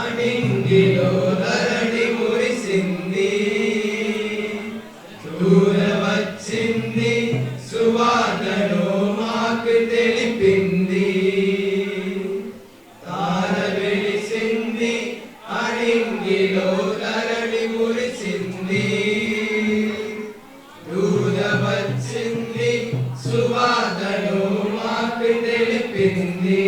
అణింగిలో ధరణి మురిసింది దూర వచ్చింది సువార్తను మాకు తెలిపింది తార వెలిసింది అణింగిలో ధరణి మురిసింది దూర వచ్చింది సువార్తను మాకు తెలిపింది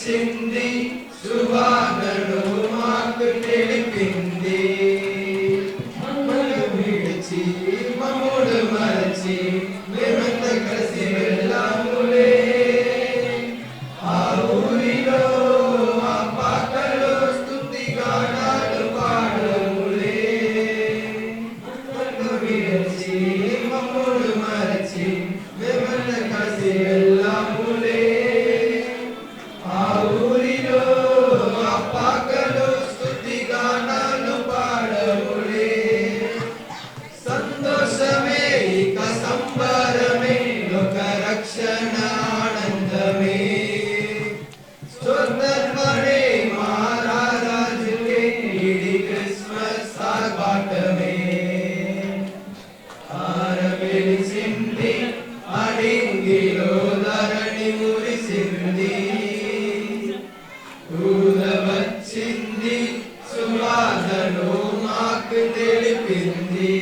వచ్చింది సువార్తను మాకు తెలిపింది మమ్మల్ని విడిచి మమ్ముడు మరచి మేమంతా కలిసి వెళ్ళాములే ఆ ఊరిలో ఆ పాటలో స్తుతి గానాలు పాడములే మమ్మల్ని విడిచి మమ్ముడు మరచి మేమంతా కలిసి వెళ్ళాములే రక్షణానందమే స్తోత్రపడే మహారాజుకే ఇది క్రిస్మస్ ఆర్భాటమే తార వెలిసింది అణింగిలో ధరణి మురిసింది దూర వచ్చింది సువార్తను మాకు తెలిపింది